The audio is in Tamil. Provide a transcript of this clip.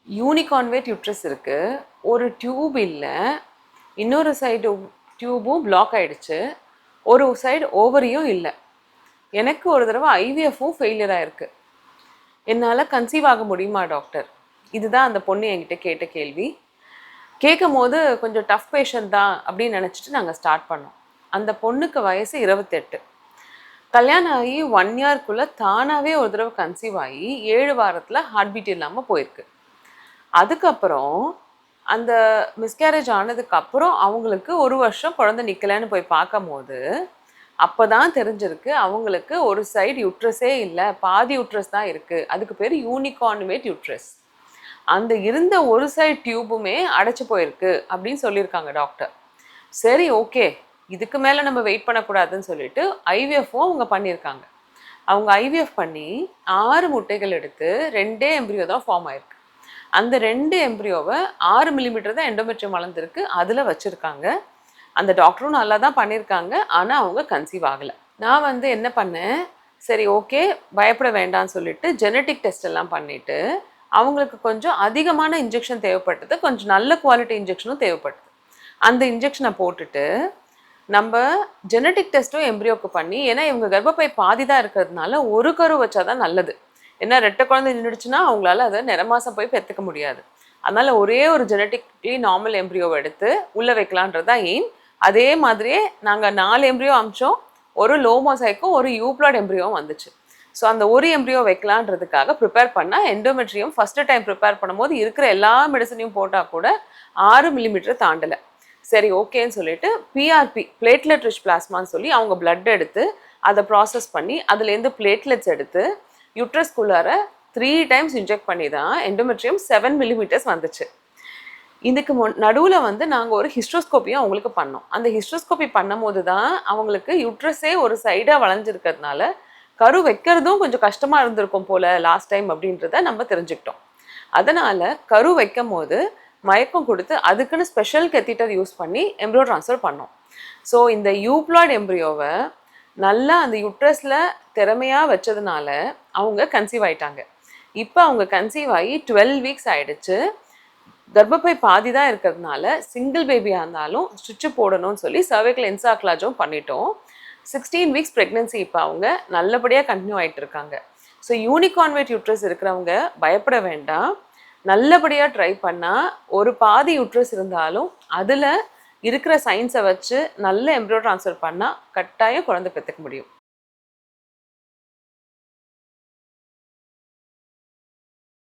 யூனிகான்வேட் யூட்ரஸ் இருக்குது, ஒரு டியூப் இல்லை, இன்னொரு சைடு டியூபும் பிளாக் ஆகிடுச்சு, ஒரு சைடு ஓவரியும் இல்லை. எனக்கு ஒரு தடவை ஐவிஎஃப்பும் ஃபெயிலியர் ஆகிருக்கு. என்னால் கன்சீவ் ஆக முடியுமா டாக்டர்? இதுதான் அந்த பொண்ணு என்கிட்ட கேட்ட கேள்வி. கேட்கும் போது கொஞ்சம் டஃப் பேஷண்ட் தான் அப்படின்னு நினச்சிட்டு நாங்கள் ஸ்டார்ட் பண்ணோம். அந்த பொண்ணுக்கு வயசு 28. கல்யாணம் ஆகி 1 இயர்க்குள்ளே தானாகவே ஒரு தடவை கன்சீவ் ஆகி 7 வாரத்தில் ஹார்ட் பீட் இல்லாமல் போயிருக்கு. அதுக்கப்புறம் அந்த மிஸ்கேரேஜ் ஆனதுக்கப்புறம் அவங்களுக்கு 1 வருஷம் குழந்தை நிற்கலைன்னு போய் பார்க்கும் போது அப்போ தான் தெரிஞ்சிருக்கு அவங்களுக்கு ஒரு சைடு யூட்ரஸே இல்லை, பாதி யூட்ரஸ் தான் இருக்குது. அதுக்கு பேர் யூனிகான்வேட் யூட்ரஸ். அந்த இருந்த ஒரு சைடு டியூபுமே அடைச்சி போயிருக்கு அப்படின்னு சொல்லியிருக்காங்க டாக்டர். சரி, ஓகே, இதுக்கு மேலே நம்ம வெயிட் பண்ணக்கூடாதுன்னு சொல்லிட்டு ஐவிஎஃப்பும் அவங்க பண்ணியிருக்காங்க. அவங்க ஐவிஎஃப் பண்ணி 6 முட்டைகள் எடுத்து 2 எம்ப்ரியோ தான் ஃபார்ம் ஆயிருக்கு. அந்த 2 எம்ப்ரியோவை 6 மில்லிமீட்டர் தான் எண்டோமெட்ரியம் வளர்ந்துருக்கு, அதில் வச்சுருக்காங்க. அந்த டாக்டரும் நல்லா தான் பண்ணியிருக்காங்க, ஆனால் அவங்க கன்சீவ் ஆகலை. நான் என்ன பண்ணேன், சரி ஓகே பயப்பட வேண்டாம்னு சொல்லிட்டு ஜெனட்டிக் டெஸ்ட் எல்லாம் பண்ணிவிட்டு அவங்களுக்கு கொஞ்சம் அதிகமான இன்ஜெக்ஷன் தேவைப்பட்டது, கொஞ்சம் நல்ல குவாலிட்டி இன்ஜெக்ஷனும் தேவைப்பட்டது. அந்த இன்ஜெக்ஷனை போட்டுட்டு நம்ம ஜெனட்டிக் டெஸ்ட்டும் எம்ப்ரியோக்கு பண்ணி, ஏன்னா இவங்க கர்ப்பப்பை பாதி தான் இருக்கிறதுனால ஒரு கரு வச்சா தான் நல்லது. ஏன்னா 2 குழந்தை நின்றுடுச்சுன்னா அவங்களால அதை நிறமாசம் போய் பெற்றுக்க முடியாது. அதனால் ஒரே ஒரு ஜெனட்டிக்லி நார்மல் எம்ப்ரியோவை எடுத்து உள்ளே வைக்கலான்றது தான் எய்ம். அதே மாதிரியே நாங்கள் 4 எம்ப்ரியோ அமிச்சோம், ஒரு லோமோசைக்கும் ஒரு யூப்ளாய்ட் எம்ப்ரியோவும் வந்துச்சு. ஸோ அந்த ஒரு எம்ப்ரியோ வைக்கலான்றதுக்காக ப்ரிப்பேர் பண்ணால் எண்டோமெட்ரியம் ஃபஸ்ட்டு டைம் ப்ரிப்பேர் பண்ணும்போது இருக்கிற எல்லா மெடிசனையும் போட்டால் கூட 6 மில்லிமீட்டர் தாண்டலை. சரி ஓகேன்னு சொல்லிட்டு பிஆர்பி பிளேட்லெட் ரிச் பிளாஸ்மான்னு சொல்லி அவங்க பிளட் எடுத்து அதை ப்ராசஸ் பண்ணி அதுலேருந்து பிளேட்லெட்ஸ் எடுத்து யூட்ரஸ்குள்ளார 3 டைம்ஸ் இன்ஜெக்ட் பண்ணி தான் எண்டோமெட்ரியம் 7 மில்லிமீட்டர்ஸ் வந்துச்சு. இதுக்கு நடுவில் நாங்கள் ஒரு ஹிஸ்ட்ரோஸ்கோப்பியும் அவங்களுக்கு பண்ணோம். அந்த ஹிஸ்ட்ரோஸ்கோப்பி பண்ணும் போது தான் அவங்களுக்கு யூட்ரஸே ஒரு சைடாக வளைஞ்சிருக்கிறதுனால கரு வைக்கிறதும் கொஞ்சம் கஷ்டமாக இருந்திருக்கும் போல் லாஸ்ட் டைம் அப்படின்றத நம்ம தெரிஞ்சுக்கிட்டோம். அதனால் கரு வைக்கும் போது மயக்கம் கொடுத்து அதுக்குன்னு ஸ்பெஷல் கெத்தீட்டர் யூஸ் பண்ணி எம்ப்ரியோ ட்ரான்ஸ்ஃபர் பண்ணோம். ஸோ இந்த யூப்ளாய்ட் எம்ப்ரியோவை நல்லா அந்த யூட்ரஸில் திறமையாக வச்சதுனால அவங்க கன்சீவ் ஆகிட்டாங்க. இப்போ அவங்க கன்சீவ் ஆகி 12 வீக்ஸ் ஆகிடுச்சு. கர்ப்பப்பை பாதி தான் இருக்கிறதுனால சிங்கிள் பேபியாக இருந்தாலும் ஸ்டிச்சு போடணும்னு சொல்லி சர்வைக்கல் என்சாக்லாஜும் பண்ணிட்டோம். 16 வீக்ஸ் ப்ரெக்னென்சி இப்போ அவங்க நல்லபடியாக கண்டினியூ ஆகிட்டு இருக்காங்க. ஸோ யூனிகான்வேட் யூட்ரஸ் இருக்கிறவங்க பயப்பட வேண்டாம். நல்லபடியாக ட்ரை பண்ணால் ஒரு பாதி யூட்ரஸ் இருந்தாலும் அதில் இருக்கிற சயின்ஸை வச்சு நல்ல எம்ப்ரியோ ட்ரான்ஸ்ஃபர் பண்ணால் கட்டாயம் குழந்தை பெற்றுக்க முடியும்.